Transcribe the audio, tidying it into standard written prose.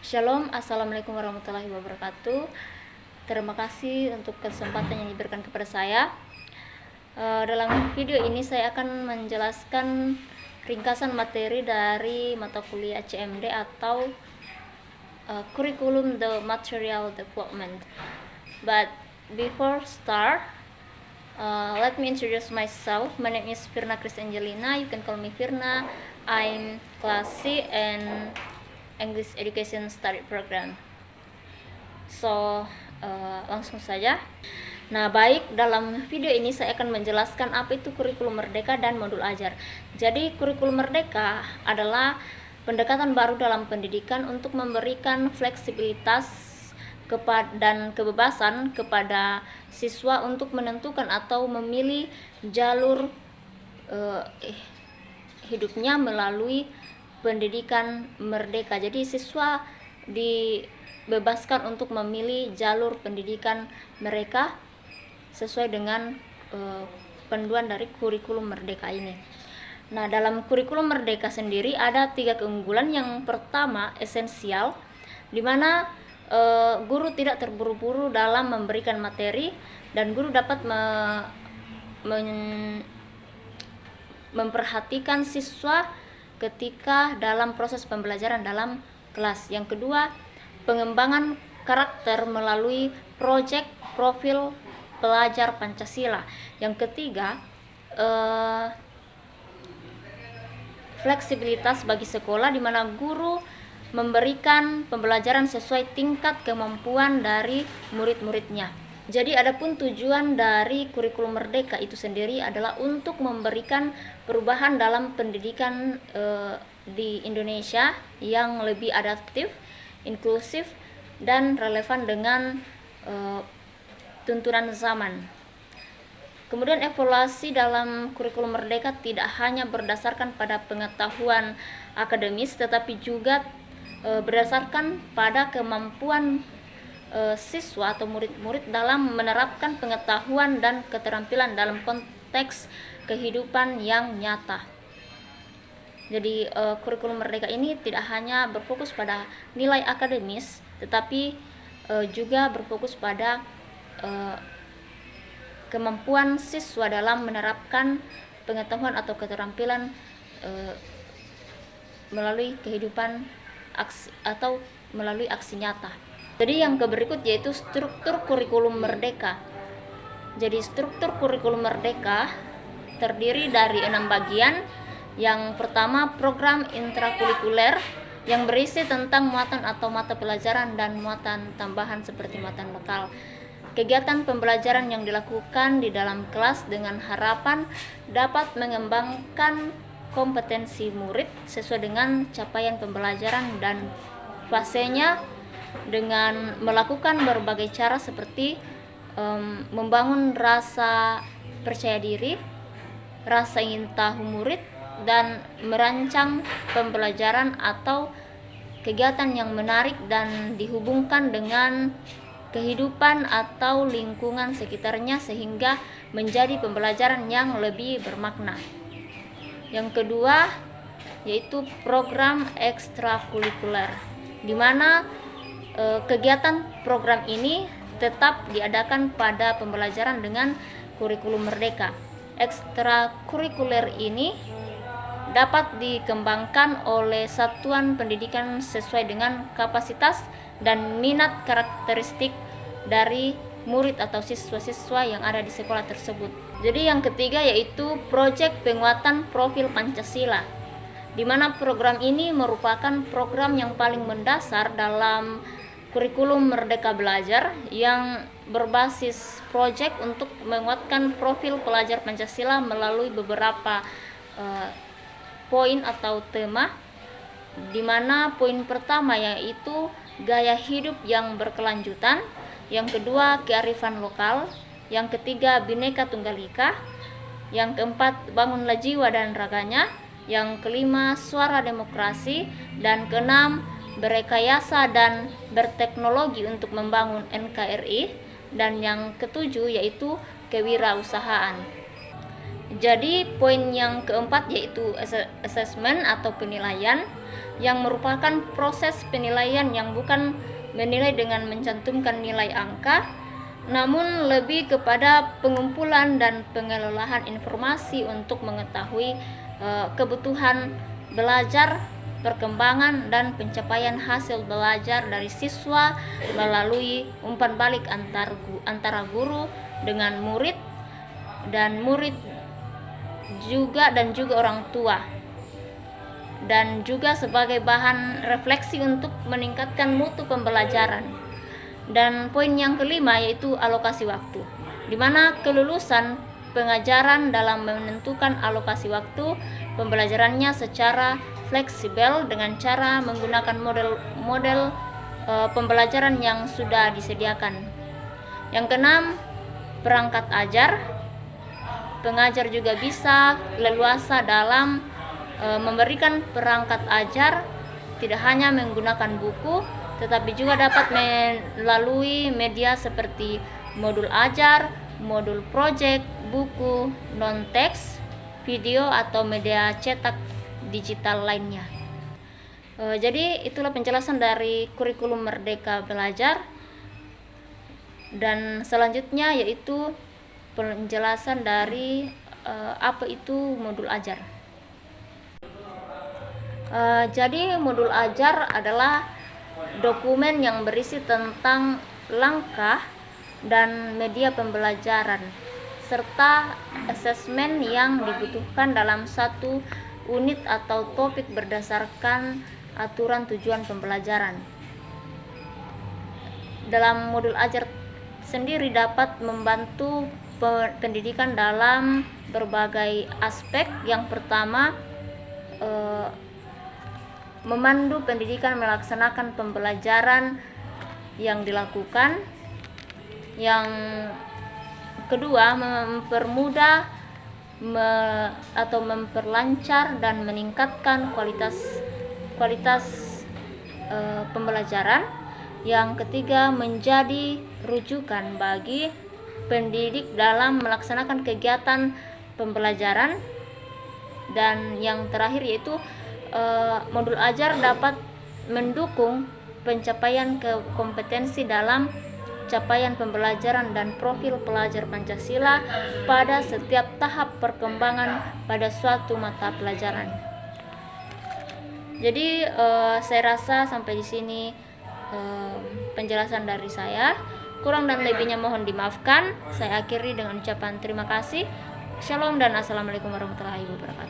Shalom, Assalamualaikum warahmatullahi wabarakatuh. Terima kasih untuk kesempatan yang diberikan kepada saya. Dalam video ini saya akan menjelaskan ringkasan materi dari mata kuliah CMD atau Curriculum the Material Development. But before start, let me introduce myself. My name is Firna Chris Angelina. You can call me Firna. I'm class C and English Education Study Program. So, langsung saja. Nah, baik, dalam video ini saya akan menjelaskan apa itu kurikulum merdeka dan modul ajar. Jadi, kurikulum merdeka adalah pendekatan baru dalam pendidikan untuk memberikan fleksibilitas dan kebebasan kepada siswa untuk menentukan atau memilih jalur hidupnya melalui pendidikan merdeka. Jadi siswa dibebaskan untuk memilih jalur pendidikan mereka sesuai dengan panduan dari kurikulum merdeka ini. Nah, dalam kurikulum merdeka sendiri ada 3 keunggulan. Yang pertama, esensial, di mana guru tidak terburu-buru dalam memberikan materi dan guru dapat memperhatikan siswa ketika dalam proses pembelajaran dalam kelas. Yang kedua, pengembangan karakter melalui proyek profil pelajar Pancasila. Yang ketiga, fleksibilitas bagi sekolah, di mana guru memberikan pembelajaran sesuai tingkat kemampuan dari murid-muridnya. Jadi adapun tujuan dari kurikulum merdeka itu sendiri adalah untuk memberikan perubahan dalam pendidikan di Indonesia yang lebih adaptif, inklusif, dan relevan dengan tuntunan zaman. Kemudian evaluasi dalam kurikulum merdeka tidak hanya berdasarkan pada pengetahuan akademis, tetapi juga berdasarkan pada kemampuan siswa atau murid-murid dalam menerapkan pengetahuan dan keterampilan dalam konteks kehidupan yang nyata. Jadi kurikulum merdeka ini tidak hanya berfokus pada nilai akademis, tetapi juga berfokus pada kemampuan siswa dalam menerapkan pengetahuan atau keterampilan melalui kehidupan atau melalui aksi nyata. Jadi yang berikut yaitu struktur kurikulum merdeka. Jadi struktur kurikulum merdeka terdiri dari 6 bagian. Yang pertama, program intrakurikuler yang berisi tentang muatan atau mata pelajaran dan muatan tambahan seperti muatan lokal. Kegiatan pembelajaran yang dilakukan di dalam kelas dengan harapan dapat mengembangkan kompetensi murid sesuai dengan capaian pembelajaran dan fasenya, dengan melakukan berbagai cara seperti membangun rasa percaya diri, rasa ingin tahu murid, dan merancang pembelajaran atau kegiatan yang menarik dan dihubungkan dengan kehidupan atau lingkungan sekitarnya sehingga menjadi pembelajaran yang lebih bermakna. Yang kedua yaitu program ekstrakurikuler, di mana kegiatan program ini tetap diadakan pada pembelajaran dengan kurikulum merdeka. Ekstrakurikuler ini dapat dikembangkan oleh satuan pendidikan sesuai dengan kapasitas dan minat karakteristik dari murid atau siswa-siswa yang ada di sekolah tersebut. Jadi yang ketiga yaitu proyek penguatan profil Pancasila, di mana program ini merupakan program yang paling mendasar dalam kurikulum Merdeka Belajar yang berbasis proyek untuk menguatkan profil pelajar Pancasila melalui beberapa poin atau tema, di mana poin pertama yaitu gaya hidup yang berkelanjutan, yang kedua kearifan lokal, yang ketiga Bhinneka Tunggal Ika, yang keempat bangunlah jiwa dan raganya, yang kelima suara demokrasi, dan keenam berekayasa dan berteknologi untuk membangun NKRI, dan yang ketujuh yaitu kewirausahaan. Jadi poin yang keempat yaitu assessment atau penilaian, yang merupakan proses penilaian yang bukan menilai dengan mencantumkan nilai angka, namun lebih kepada pengumpulan dan pengelolaan informasi untuk mengetahui kebutuhan belajar, perkembangan dan pencapaian hasil belajar dari siswa melalui umpan balik antara guru dengan murid dan murid juga orang tua, dan juga sebagai bahan refleksi untuk meningkatkan mutu pembelajaran. Dan poin yang kelima yaitu alokasi waktu, di mana kelulusan pengajaran dalam menentukan alokasi waktu pembelajarannya secara fleksibel dengan cara menggunakan model pembelajaran yang sudah disediakan. Yang keenam, perangkat ajar. Pengajar juga bisa leluasa dalam memberikan perangkat ajar, tidak hanya menggunakan buku, tetapi juga dapat melalui media seperti modul ajar, modul project, buku, non-teks, video, atau media cetak digital lainnya. Jadi itulah penjelasan dari kurikulum Merdeka Belajar. Dan selanjutnya yaitu penjelasan dari apa itu modul ajar. Jadi modul ajar adalah dokumen yang berisi tentang langkah dan media pembelajaran serta asesmen yang dibutuhkan dalam satu unit atau topik berdasarkan aturan tujuan pembelajaran. Dalam modul ajar sendiri dapat membantu pendidikan dalam berbagai aspek. Yang pertama, memandu pendidikan melaksanakan pembelajaran yang dilakukan. Yang kedua, mempermudah atau memperlancar dan meningkatkan kualitas pembelajaran. Yang ketiga, menjadi rujukan bagi pendidik dalam melaksanakan kegiatan pembelajaran. Dan yang terakhir yaitu modul ajar dapat mendukung pencapaian kompetensi dalam capaian pembelajaran dan profil pelajar Pancasila pada setiap tahap perkembangan pada suatu mata pelajaran. Jadi saya rasa sampai di sini penjelasan dari saya. Kurang dan lebihnya mohon dimaafkan. Saya akhiri dengan ucapan terima kasih. Shalom dan assalamualaikum warahmatullahi wabarakatuh.